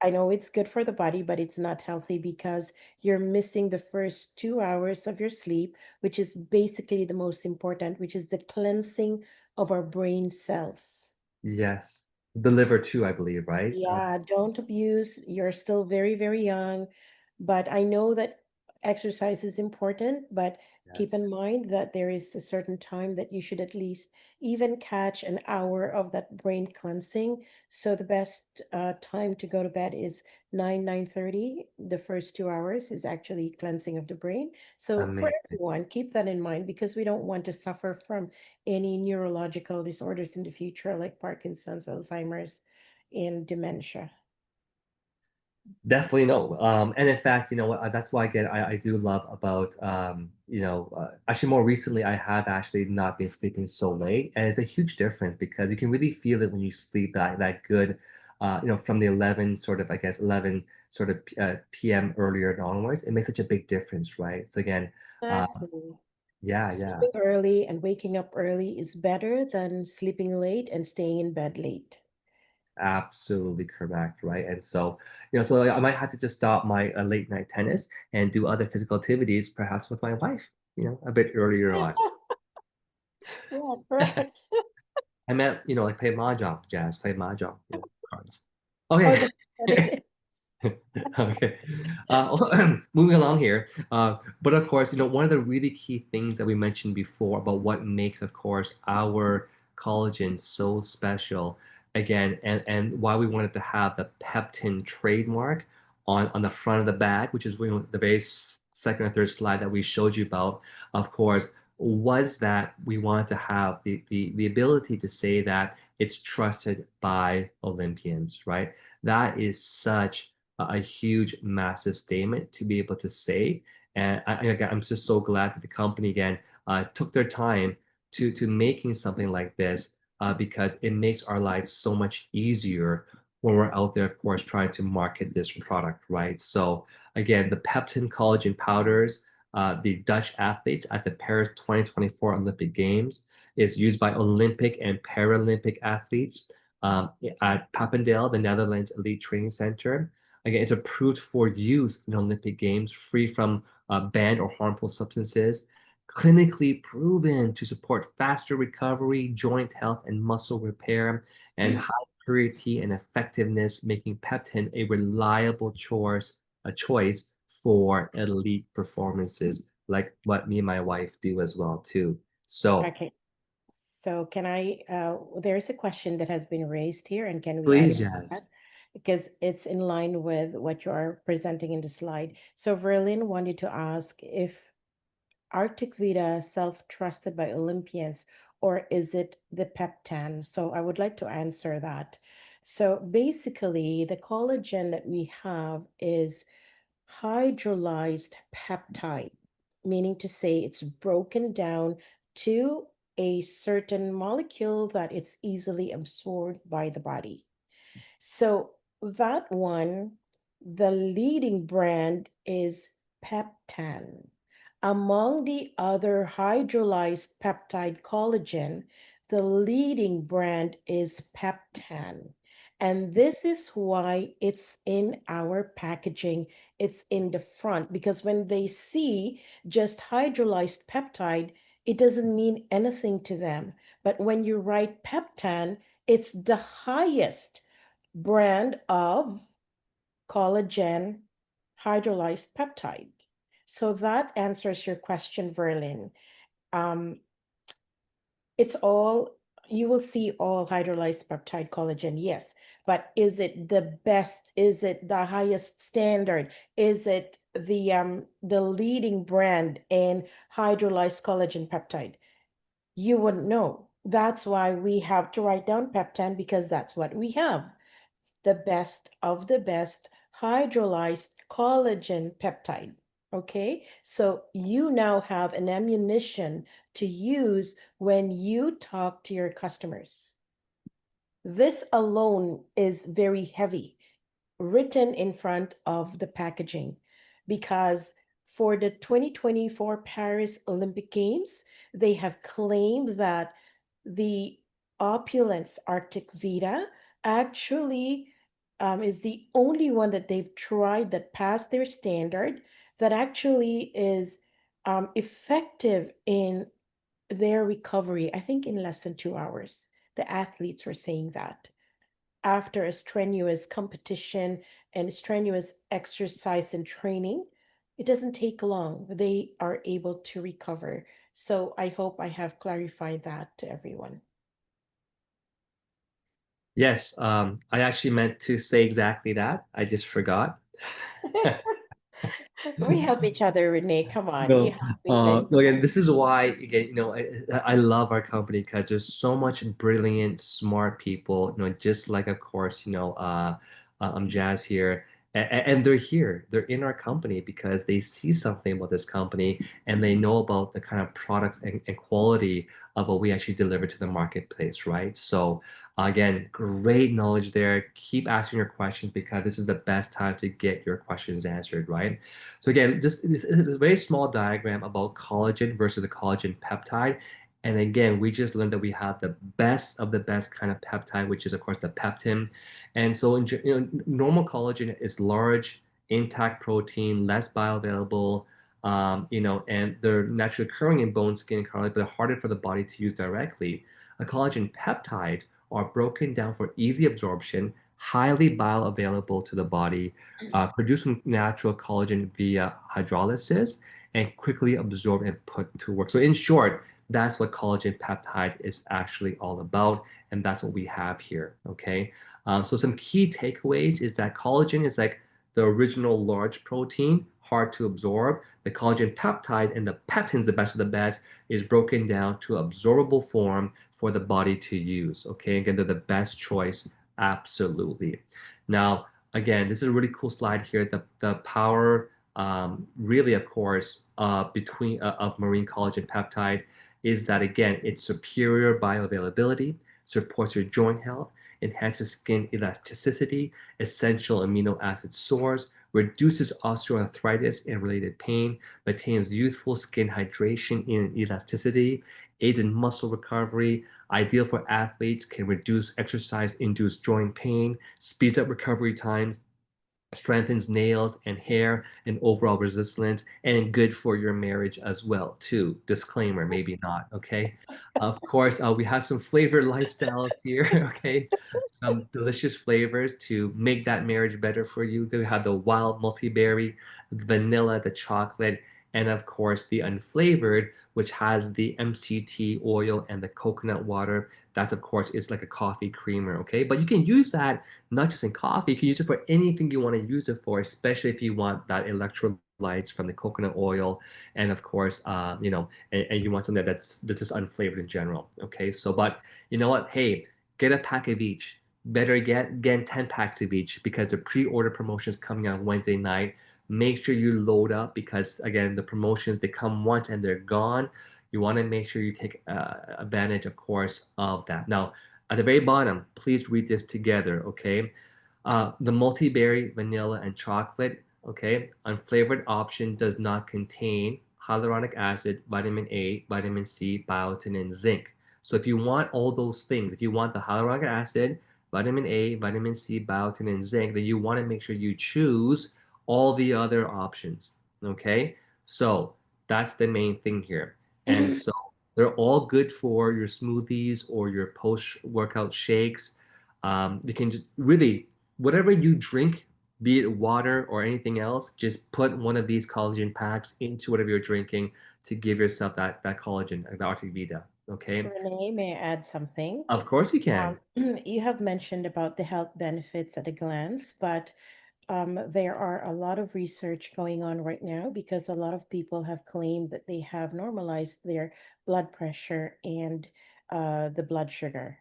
I know it's good for the body, but it's not healthy because you're missing the first 2 hours of your sleep, which is basically the most important, which is the cleansing of our brain cells. Yes, the liver too, I believe, right? Yeah, don't abuse. You're still very, very young, but I know that exercise is important, but keep Yes, in mind that there is a certain time that you should at least even catch an hour of that brain cleansing. So the best time to go to bed is 9:30. The first 2 hours is actually cleansing of the brain. So for amazing. everyone, keep that in mind because we don't want to suffer from any neurological disorders in the future, like Parkinson's, Alzheimer's in dementia. Definitely no. And in fact, you know what? That's why again I do love about actually more recently I have actually not been sleeping so late, and it's a huge difference because you can really feel it when you sleep that good, from the 11 sort of 11 sort of p.m. earlier and onwards. It makes such a big difference, right? So again, uh, Exactly. yeah. Sleeping early and waking up early is better than sleeping late and staying in bed late. Absolutely correct, right? And so, so I might have to just stop my late night tennis and do other physical activities, perhaps with my wife, a bit earlier on. Yeah, correct. I meant, like play mahjong, jazz, play mahjong, cards. Oh, Okay. that's what it is. Okay. Moving along here. But of course, one of the really key things that we mentioned before about what makes, of course, our collagen so special, again, and why we wanted to have the peptin trademark on the front of the bag, which is the very second or third slide that we showed you about, of course, was that we wanted to have the ability to say that it's trusted by Olympians, right? That is such a huge, massive statement to be able to say. And again, I'm just so glad that the company again took their time to making something like this because it makes our lives so much easier when we're out there, of course, trying to market this product, right? So again, the peptin collagen powders, the Dutch athletes at the Paris 2024 Olympic Games. It's used by Olympic and Paralympic athletes at Papendale, the Netherlands Elite Training Center. Again, it's approved for use in Olympic Games, free from banned or harmful substances, clinically proven to support faster recovery, joint health, and muscle repair, and high purity and effectiveness, making peptin a reliable choice for elite performances, like what me and my wife do as well too. So Okay. So can there's a question that has been raised here, and can we please, address that? yes. Because it's in line with what you are presenting in the slide. So Verlin wanted to ask if Arctic Vita self-trusted by Olympians, or is it the peptan? So I would like to answer that. So basically, the collagen that we have is hydrolyzed peptide, meaning to say it's broken down to a certain molecule that it's easily absorbed by the body. So that one, the leading brand is Peptan. Among the other hydrolyzed peptide collagen, the leading brand is Peptan. And this is why it's in our packaging. It's in the front because when they see just hydrolyzed peptide, it doesn't mean anything to them. But when you write Peptan, it's the highest brand of collagen hydrolyzed peptide. So that answers your question, Verlin. Um, it's all, you will see all hydrolyzed peptide collagen, yes. But is it the best? Is it the highest standard? Is it the leading brand in hydrolyzed collagen peptide? You wouldn't know. That's why we have to write down peptan, because that's what we have, the best of the best hydrolyzed collagen peptide. Okay, so you now have an ammunition to use when you talk to your customers. This alone is very heavy, written in front of the packaging, because for the 2024 Paris Olympic Games, they have claimed that the Opulence Arctic Vita actually is the only one that they've tried that passed their standard, that actually is effective in their recovery, I think in less than 2 hours. The athletes were saying that after a strenuous competition and strenuous exercise and training, it doesn't take long. They are able to recover. So I hope I have clarified that to everyone. Yes, I actually meant to say exactly that. I just forgot. We help each other, Renee. Come on, you No, help me, then no, you again, help this me. is why, again, I love our company because there's so much brilliant, smart people, just like, of course, I'm Jazz here, and they're here. They're in our company because they see something about this company and they know about the kind of products and quality of what we actually deliver to the marketplace, right? So, again, great knowledge there. Keep asking your questions because this is the best time to get your questions answered, right? So again, this is a very small diagram about collagen versus a collagen peptide. And again, we just learned that we have the best of the best kind of peptide, which is of course the peptin. And so, normal collagen is large, intact protein, less bioavailable, and they're naturally occurring in bone, skin, and cartilage, but they're harder for the body to use directly. A collagen peptide are broken down for easy absorption, highly bioavailable to the body, producing natural collagen via hydrolysis, and quickly absorb and put to work. So in short, that's what collagen peptide is actually all about, and that's what we have here. Okay, so some key takeaways is that collagen is like the original large protein, hard to absorb. The collagen peptide and the peptins, the best of the best, is broken down to absorbable form for the body to use. Okay, again, they're the best choice, absolutely. Now, again, this is a really cool slide here. The power, really, of course, between of marine collagen peptide is that again, it's superior bioavailability, supports your joint health, enhances skin elasticity, essential amino acid source, reduces osteoarthritis and related pain, maintains youthful skin hydration and elasticity, aids in muscle recovery, ideal for athletes, can reduce exercise-induced joint pain, speeds up recovery times, strengthens nails and hair and overall resistance, and good for your marriage as well too. Disclaimer, maybe not. Okay. Of course, we have some flavored lifestyles here. Okay, some delicious flavors to make that marriage better for you. We have the wild multi-berry, vanilla, the chocolate, and of course the unflavored, which has the MCT oil and the coconut water. That of course is like a coffee creamer. Okay, but you can use that not just in coffee, you can use it for anything you want to use it for, especially if you want that electrolytes from the coconut oil, and of course, and you want something that's just unflavored in general. Okay, so but you know what? Hey, get a pack of each. Better get 10 packs of each because the pre-order promotion is coming out Wednesday night. Make sure you load up because again, the promotions they come once and they're gone. You want to make sure you take advantage, of course, of that. Now, at the very bottom, please read this together, okay? The multi-berry, vanilla, and chocolate, okay? Unflavored option does not contain hyaluronic acid, vitamin A, vitamin C, biotin, and zinc. So if you want all those things, if you want the hyaluronic acid, vitamin A, vitamin C, biotin, and zinc, then you want to make sure you choose all the other options, okay? So that's the main thing here. And so they're all good for your smoothies or your post-workout shakes. You can just really, whatever you drink, be it water or anything else, just put one of these collagen packs into whatever you're drinking to give yourself that collagen, the Arctic Vita. Okay. Renee, may I add something? Of course you can. You have mentioned about the health benefits at a glance, but there are a lot of research going on right now because a lot of people have claimed that they have normalized their blood pressure and the blood sugar.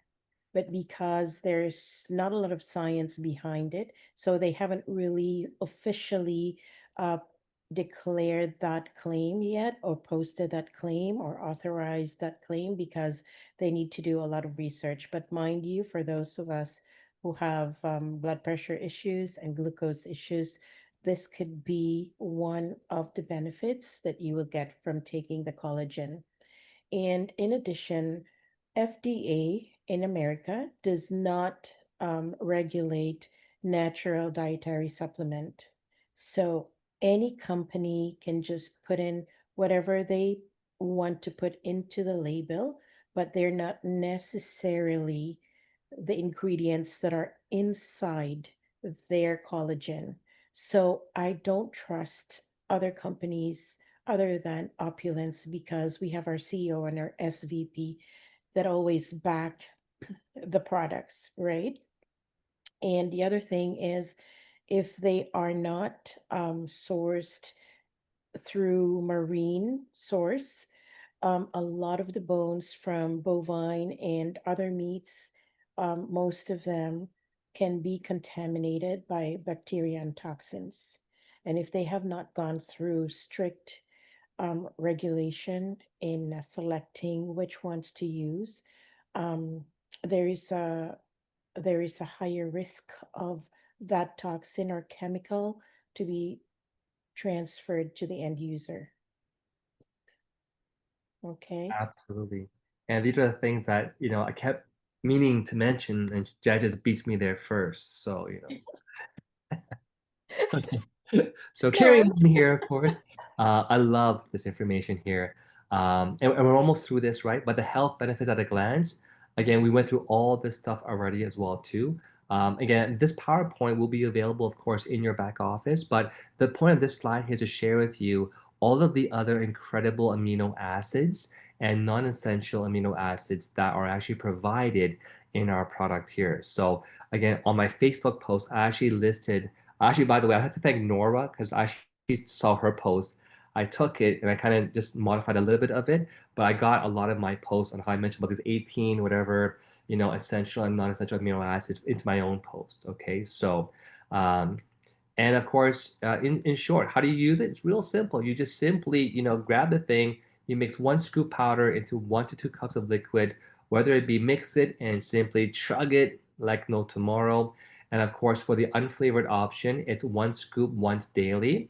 But because there's not a lot of science behind it, so they haven't really officially uh, declared that claim yet, or posted that claim, or authorized that claim because they need to do a lot of research. But mind you, for those of us who have blood pressure issues and glucose issues, this could be one of the benefits that you will get from taking the collagen. And in addition, FDA in America does not regulate natural dietary supplement. So any company can just put in whatever they want to put into the label, but they're not necessarily the ingredients that are inside their collagen. So I don't trust other companies other than Opulence because we have our CEO and our SVP that always back the products, right? And the other thing is if they are not sourced through marine source, a lot of the bones from bovine and other meats, most of them can be contaminated by bacteria and toxins. And if they have not gone through strict regulation in selecting which ones to use, um, there is a there is a higher risk of that toxin or chemical to be transferred to the end user. Okay. Absolutely. And these are the things that, I kept meaning to mention, and Jed just beats me there first. So, Okay. So carrying No. on here, of course, I love this information here. And we're almost through this, right? But the health benefits at a glance, again, we went through all this stuff already as well, too. Again, this PowerPoint will be available, of course, in your back office. But the point of this slide here is to share with you all of the other incredible amino acids and non-essential amino acids that are actually provided in our product here. So again, on my Facebook post, I actually listed actually, by the way, I have to thank Nora because I actually saw her post. I took it and I kind of just modified a little bit of it, but I got a lot of my posts on how I mentioned about these 18, whatever, essential and non-essential amino acids into my own post. Okay, so, um, and of course, in short, how do you use it? It's real simple. You just simply, grab the thing, you mix 1 scoop powder into 1 to 2 cups of liquid, whether it be mix it and simply chug it like no tomorrow. And of course, for the unflavored option, it's one scoop once daily.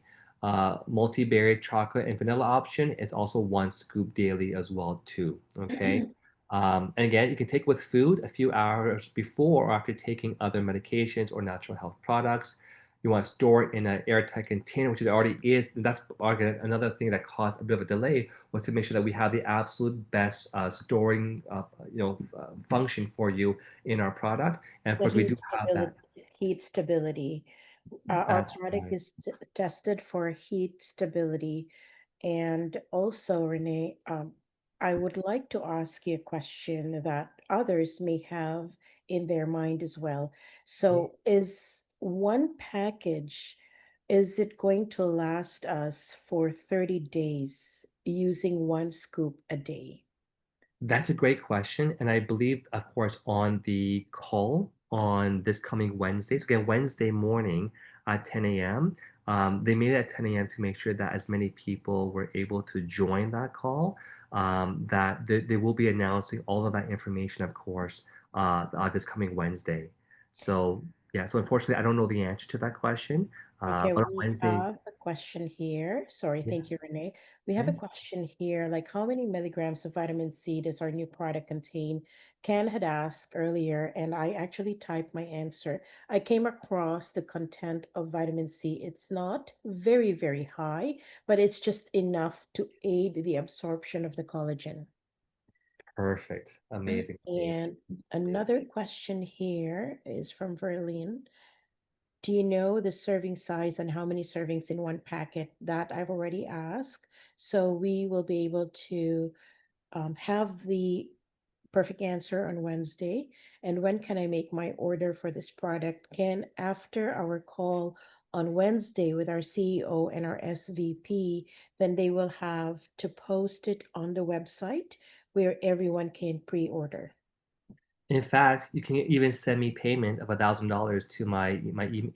Multi-berry chocolate and vanilla option, it's also one scoop daily as well too. Okay. And again, you can take with food a few hours before or after taking other medications or natural health products. You want to store it in an airtight container, which it already is. And that's another thing that caused a bit of a delay, was to make sure that we have the absolute best storing function for you in our product. And of The course, we do have that. heat stability. Our That's product right. is tested for heat stability. And also, Renee, I would like to ask you a question that others may have in their mind as well. So, is one package, is it going to last us for 30 days using one scoop a day? That's a great question. And I believe, of course, on the call on this coming Wednesday, so again, Wednesday morning at 10 a.m., they made it at 10 a.m. to make sure that as many people were able to join that call, that they will be announcing all of that information, of course, this coming Wednesday. So, yeah, so unfortunately, I don't know the answer to that question. Okay, But on we Wednesday, have a question here. Sorry, thank yes. you, Renee. We have a question here, like how many milligrams of vitamin C does our new product contain? Ken had asked earlier, and I actually typed my answer. I came across the content of vitamin C. It's not very, very high, but it's just enough to aid the absorption of the collagen. Perfect. Amazing. Amazing. And another question here is from Verlene. Do you know the serving size and how many servings in one packet? That I've already asked. So we will be able to have the perfect answer on Wednesday. And when can I make my order for this product? Can after our call on Wednesday with our CEO and our SVP, then they will have to post it on the website where everyone can pre order. In fact, you can even send me payment of $1,000 to my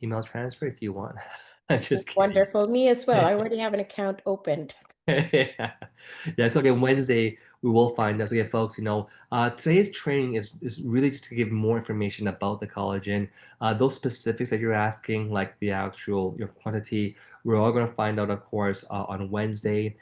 email transfer if you want. I'm just kidding. Wonderful. Me as well. I already have an account opened. Yeah. Yeah, so again, Wednesday we will find out. So yeah, folks, today's training is really just to give more information about the collagen. Those specifics that you're asking, like the actual your quantity, we're all going to find out, of course, on Wednesday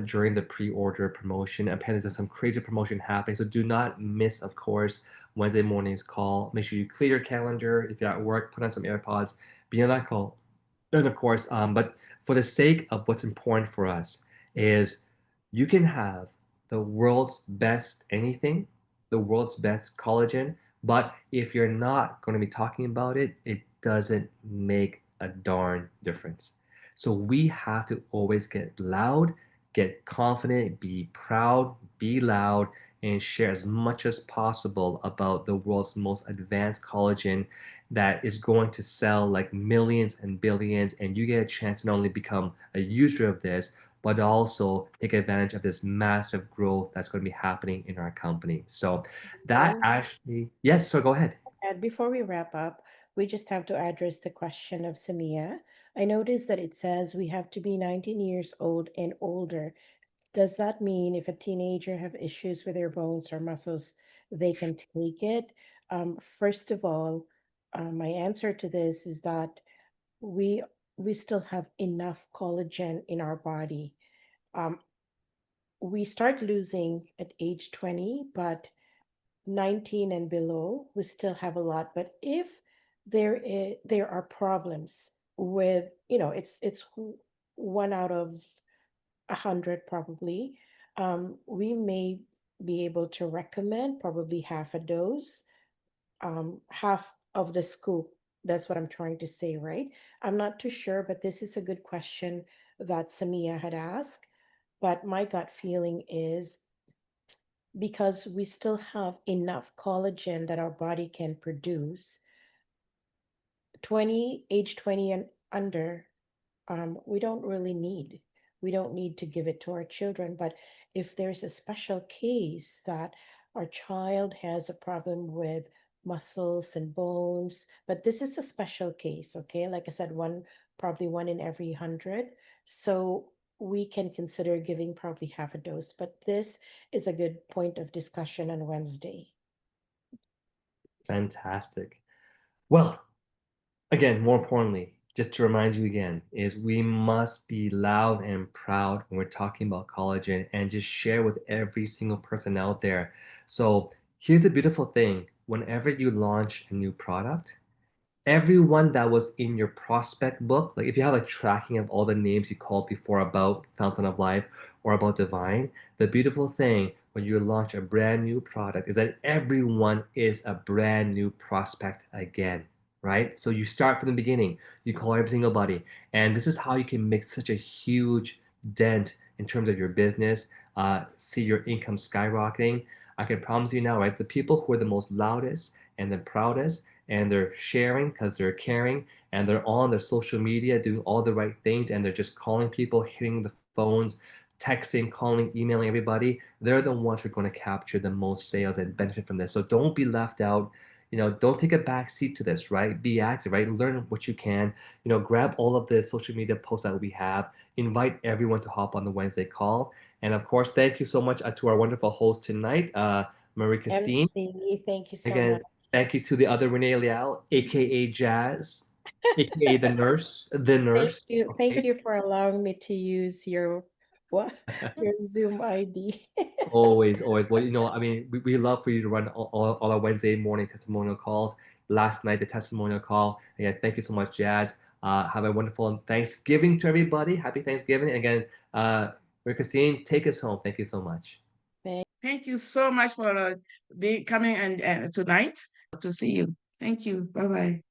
during the pre-order promotion. Apparently, there's some crazy promotion happening, so do not miss, of course, Wednesday morning's call. Make sure you clear your calendar. If you're at work, put on some AirPods, be on that call. And of course, but for the sake of what's important for us is you can have the world's best anything, the world's best collagen, but if you're not going to be talking about it, it doesn't make a darn difference. So we have to always get loud, get confident, be proud, be loud, and share as much as possible about the world's most advanced collagen that is going to sell like millions and billions, and you get a chance to not only become a user of this, but also take advantage of this massive growth that's going to be happening in our company. So that One actually, yes, so go ahead. And before we wrap up, we just have to address the question of Samia. I noticed that it says we have to be 19 years old and older. Does that mean if a teenager have issues with their bones or muscles, they can take it? First of all, my answer to this is that we we still have enough collagen in our body. Um, we start losing at age 20, but 19 and below, we still have a lot. But if there are problems with, it's one out of 100 probably, we may be able to recommend probably half a dose, half of the scoop. That's what I'm trying to say, right? I'm not too sure, but this is a good question that Samia had asked. But my gut feeling is because we still have enough collagen that our body can produce, age 20 and under, we don't really need. We don't need to give it to our children. But if there's a special case that our child has a problem with muscles and bones, but this is a special case, okay? Like I said, probably one in every 100. So we can consider giving probably half a dose. But this is a good point of discussion on Wednesday. Fantastic. Well, Again, more importantly, just to remind you again, is we must be loud and proud when we're talking about collagen and just share with every single person out there. So here's the beautiful thing. Whenever you launch a new product, everyone that was in your prospect book, like if you have a tracking of all the names you called before about Fountain of Life or about Divine, the beautiful thing when you launch a brand new product is that everyone is a brand new prospect again, right? So you start from the beginning, you call every single buddy, and this is how you can make such a huge dent in terms of your business, see your income skyrocketing. I can promise you now, right? The people who are the most loudest and the proudest and they're sharing because they're caring and they're on their social media doing all the right things and they're just calling people, hitting the phones, texting, calling, emailing everybody. They're the ones who are going to capture the most sales and benefit from this. So don't be left out. Don't take a back seat to this, right? Be active, right? Learn what you can. Grab all of the social media posts that we have. Invite everyone to hop on the Wednesday call. And of course, thank you so much to our wonderful host tonight, Marie Christine. MC, thank you so Again, much. thank you to the other Renee Liao, aka Jazz, aka the nurse, the Thank nurse. you. Thank Okay. you for allowing me to use your what your Zoom ID. Always, always. Well, I mean, we love for you to run all our Wednesday morning testimonial calls. Last night, the testimonial call. Again, thank you so much, Jazz. Have a wonderful Thanksgiving to everybody. Happy Thanksgiving. And again, Marie Christine, take us home. Thank you so much. Thank you so much for coming and tonight to see you. Thank you. Bye bye.